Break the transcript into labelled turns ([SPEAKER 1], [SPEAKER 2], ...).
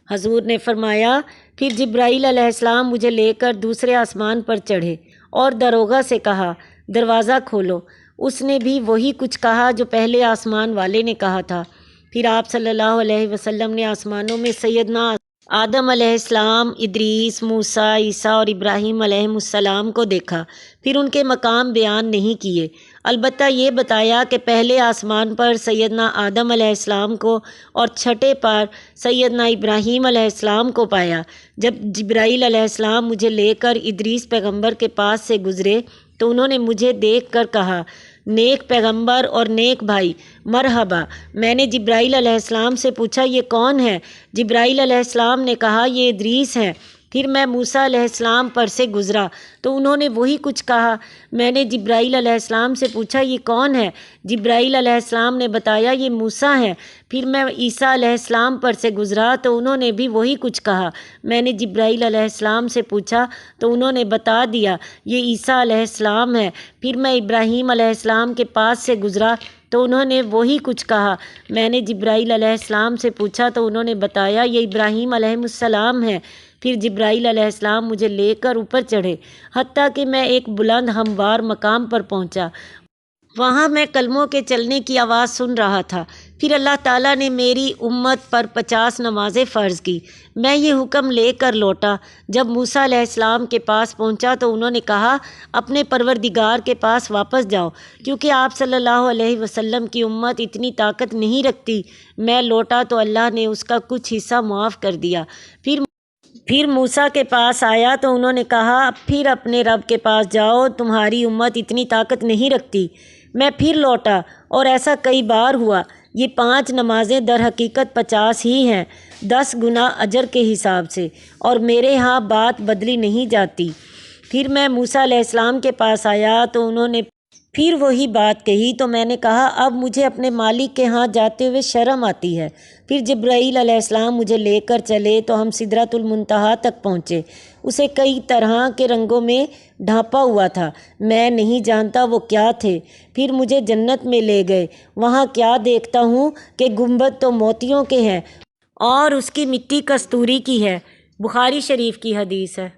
[SPEAKER 1] حضور نے فرمایا پھر جبرائیل علیہ السلام مجھے لے کر دوسرے آسمان پر چڑھے اور داروغہ سے کہا دروازہ کھولو۔ اس نے بھی وہی کچھ کہا جو پہلے آسمان والے نے کہا تھا۔ پھر آپ صلی اللہ علیہ وسلم نے آسمانوں میں سیدنا آدم علیہ السلام، ادریس، موسیٰ، عیسیٰ اور ابراہیم علیہ السلام کو دیکھا، پھر ان کے مقام بیان نہیں کیے، البتہ یہ بتایا کہ پہلے آسمان پر سیدنا آدم علیہ السلام کو اور چھٹے پر سیدنا ابراہیم علیہ السلام کو پایا۔ جب جبرائیل علیہ السلام مجھے لے کر ادریس پیغمبر کے پاس سے گزرے تو انہوں نے مجھے دیکھ کر کہا نیک پیغمبر اور نیک بھائی مرحبا۔ میں نے جبرائیل علیہ السلام سے پوچھا یہ کون ہے؟ جبرائیل علیہ السلام نے کہا یہ ادریس ہے۔ پھر میں موسیٰ علیہ السلام پر سے گزرا تو انہوں نے وہی کچھ کہا۔ میں نے جبرائیل علیہ السلام سے پوچھا یہ کون ہے؟ جبرائیل علیہ السلام نے بتایا یہ موسیٰ ہیں۔ پھر میں عیسیٰ علیہ السلام پر سے گزرا تو انہوں نے بھی وہی کچھ کہا۔ میں نے جبرائیل علیہ السلام سے پوچھا تو انہوں نے بتا دیا یہ عیسیٰ علیہ السلام ہے۔ پھر میں ابراہیم علیہ السلام کے پاس سے گزرا تو انہوں نے وہی کچھ کہا۔ میں نے جبرائیل علیہ السلام سے پوچھا تو انہوں نے بتایا یہ ابراہیم علیہ السلام ہے۔ پھر جبرائیل علیہ السلام مجھے لے کر اوپر چڑھے حتیٰ کہ میں ایک بلند ہموار مقام پر پہنچا۔ وہاں میں کلموں کے چلنے کی آواز سن رہا تھا۔ پھر اللہ تعالیٰ نے میری امت پر 50 نمازیں فرض کی۔ میں یہ حکم لے کر لوٹا۔ جب موسیٰ علیہ السلام کے پاس پہنچا تو انہوں نے کہا اپنے پروردگار کے پاس واپس جاؤ کیونکہ آپ صلی اللہ علیہ وسلم کی امت اتنی طاقت نہیں رکھتی۔ میں لوٹا تو اللہ نے اس کا کچھ حصہ معاف کر دیا۔ پھر موسیٰ کے پاس آیا تو انہوں نے کہا پھر اپنے رب کے پاس جاؤ، تمہاری امت اتنی طاقت نہیں رکھتی۔ میں پھر لوٹا اور ایسا کئی بار ہوا۔ یہ 5 نمازیں در حقیقت 50 ہی ہیں، 10 گنا اجر کے حساب سے، اور میرے ہاں بات بدلی نہیں جاتی۔ پھر میں موسیٰ علیہ السلام کے پاس آیا تو انہوں نے پھر وہی بات کہی تو میں نے کہا اب مجھے اپنے مالک کے ہاں جاتے ہوئے شرم آتی ہے۔ پھر جبرائیل علیہ السلام مجھے لے کر چلے تو ہم سدرۃ المنتہا تک پہنچے۔ اسے کئی طرح کے رنگوں میں ڈھانپا ہوا تھا، میں نہیں جانتا وہ کیا تھے۔ پھر مجھے جنت میں لے گئے۔ وہاں کیا دیکھتا ہوں کہ گنبد تو موتیوں کے ہیں اور اس کی مٹی کستوری کی ہے۔ بخاری شریف کی حدیث ہے۔